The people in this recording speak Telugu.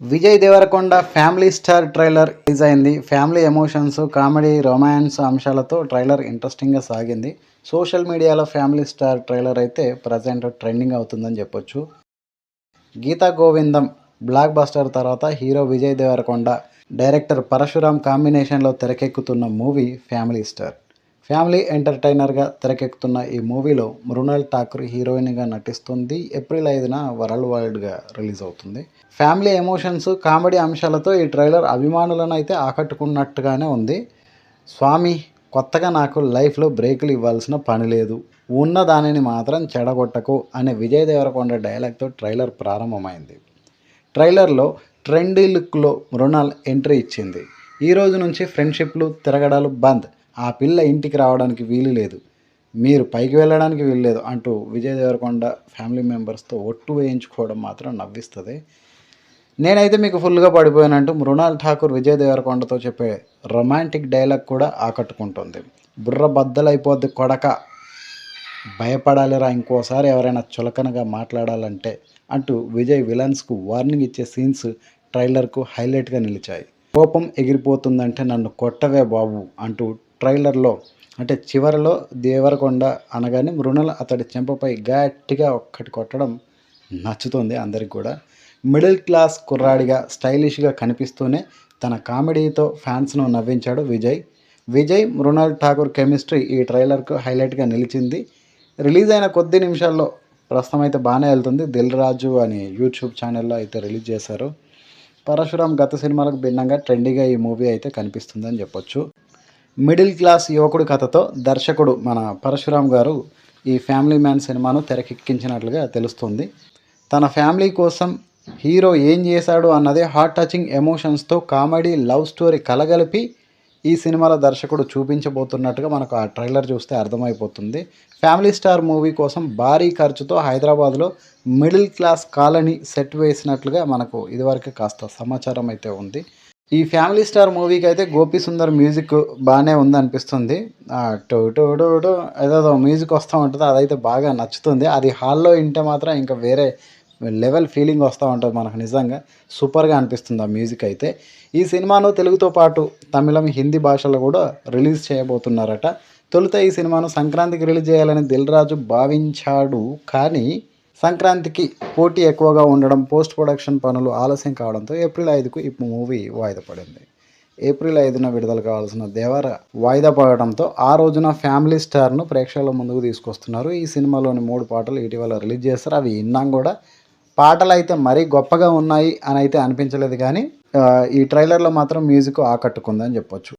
Vijay Devarakonda family star trailer release అయింది. ఫ్యామిలీ ఎమోషన్స్, కామెడీ, రొమాన్స్ అంశాలతో ట్రైలర్ ఇంట్రెస్టింగ్గా సాగింది. సోషల్ మీడియాలో ఫ్యామిలీ స్టార్ ట్రైలర్ అయితే ప్రజెంట్ ట్రెండింగ్ అవుతుందని చెప్పొచ్చు. గీతా గోవిందం బ్లాక్ బస్టర్ తర్వాత హీరో విజయ్ దేవరకొండ, డైరెక్టర్ పరశురామ్ కాంబినేషన్లో తెరకెక్కుతున్న మూవీ ఫ్యామిలీ స్టార్. ఫ్యామిలీ ఎంటర్టైనర్గా తెరకెక్కుతున్న ఈ మూవీలో మృణాల్ ఠాకూర్ హీరోయిన్గా నటిస్తుంది. ఏప్రిల్ 5న వరల్డ్ వైడ్గా రిలీజ్ అవుతుంది. ఫ్యామిలీ ఎమోషన్స్, కామెడీ అంశాలతో ఈ ట్రైలర్ అభిమానులను అయితే ఆకట్టుకున్నట్టుగానే ఉంది. స్వామి, కొత్తగా నాకు లైఫ్లో బ్రేకులు ఇవ్వాల్సిన పని లేదు, ఉన్న దానిని మాత్రం చెడగొట్టకు అనే విజయ్ దేవరకొండ డైలాగ్తో ట్రైలర్ ప్రారంభమైంది. ట్రైలర్లో ట్రెండీ లుక్లో మృణాల్ ఎంట్రీ ఇచ్చింది. ఈ రోజు నుంచి ఫ్రెండ్షిప్లు, తిరగడాలు బంద్, ఆ పిల్ల ఇంటికి రావడానికి వీలు లేదు, మీరు పైకి వెళ్ళడానికి వీలు లేదు అంటూ విజయ్ దేవరకొండ ఫ్యామిలీ మెంబర్స్తో ఒట్టు వేయించుకోవడం మాత్రం నవ్విస్తుంది. నేనైతే మీకు ఫుల్గా పడిపోయానంటూ మృణాల్ ఠాకూర్ విజయ్ దేవరకొండతో చెప్పే రొమాంటిక్ డైలాగ్ కూడా ఆకట్టుకుంటుంది. బుర్ర బద్దలైపోద్ది కొడక, భయపడాలిరా ఇంకోసారి ఎవరైనా చులకనగా మాట్లాడాలంటే అంటూ విజయ్ విలన్స్కు వార్నింగ్ ఇచ్చే సీన్స్ ట్రైలర్కు హైలైట్గా నిలిచాయి. కోపం ఎగిరిపోతుందంటే నన్ను కొట్టవే బాబు అంటూ ట్రైలర్లో అంటే చివరిలో దేవరకొండ అనగానే మృణాల్ అతడి చెంపపై గట్టిగా ఒక్కటి కొట్టడం నచ్చుతుంది అందరికి కూడా. మిడిల్ క్లాస్ కుర్రాడిగా స్టైలిష్గా కనిపిస్తూనే తన కామెడీతో ఫ్యాన్స్ను నవ్వించాడు విజయ్ మృణాల్ ఠాకూర్ కెమిస్ట్రీ ఈ ట్రైలర్కు హైలైట్గా నిలిచింది. రిలీజ్ అయిన కొద్ది నిమిషాల్లో ప్రస్తుతం అయితే బాగానే వెళ్తుంది. దిల్ రాజు అని యూట్యూబ్ ఛానల్లో అయితే రిలీజ్ చేశారు. పరశురామ్ గత సినిమాలకు భిన్నంగా ట్రెండీగా ఈ మూవీ అయితే కనిపిస్తుందని చెప్పొచ్చు. మిడిల్ క్లాస్ యువకుడి కథతో దర్శకుడు మన పరశురామ్ గారు ఈ ఫ్యామిలీ మ్యాన్ సినిమాను తెరకెక్కించినట్లుగా తెలుస్తుంది. తన ఫ్యామిలీ కోసం హీరో ఏం చేశాడు అన్నదే హార్ట్ టచింగ్ ఎమోషన్స్తో కామెడీ, లవ్ స్టోరీ కలగలిపి ఈ సినిమాలో దర్శకుడు చూపించబోతున్నట్టుగా మనకు ఆ ట్రైలర్ చూస్తే అర్థమైపోతుంది. ఫ్యామిలీ స్టార్ మూవీ కోసం భారీ ఖర్చుతో హైదరాబాద్లో మిడిల్ క్లాస్ కాలనీ సెట్ వేసినట్లుగా మనకు ఇదివరకే కాస్త సమాచారం అయితే ఉంది. ఈ ఫ్యామిలీ స్టార్ మూవీకి అయితే గోపి సుందర్ మ్యూజిక్ బాగానే ఉందనిపిస్తుంది. టో టో టో టో ఏదో మ్యూజిక్ వస్తూ ఉంటుంది, అదైతే బాగా నచ్చుతుంది. అది హాల్లో వింటే మాత్రం ఇంకా వేరే లెవెల్ ఫీలింగ్ వస్తూ ఉంటుంది మనకు. నిజంగా సూపర్గా అనిపిస్తుంది ఆ మ్యూజిక్ అయితే. ఈ సినిమాను తెలుగుతో పాటు తమిళం, హిందీ భాషలో కూడా రిలీజ్ చేయబోతున్నారట. తొలుత ఈ సినిమాను సంక్రాంతికి రిలీజ్ చేయాలని దిల్ రాజు భావించాడు. కానీ సంక్రాంతికి పోటీ ఎక్కువగా ఉండడం, పోస్ట్ ప్రొడక్షన్ పనులు ఆలస్యం కావడంతో ఏప్రిల్ 5కు ఈ మూవీ వాయిదా పడింది. ఏప్రిల్ 5న విడుదల కావాల్సిన దేవర వాయిదా పడడంతో ఆ రోజున ఫ్యామిలీ స్టార్ను ప్రేక్షకుల ముందుకు తీసుకొస్తున్నారు. ఈ సినిమాలోని 3 పాటలు ఇటీవల రిలీజ్ చేస్తారు. అవి విన్నాం కూడా. పాటలు అయితే మరీ గొప్పగా ఉన్నాయి అని అయితే అనిపించలేదు, కానీ ఈ ట్రైలర్లో మాత్రం మ్యూజిక్ ఆకట్టుకుందని చెప్పొచ్చు.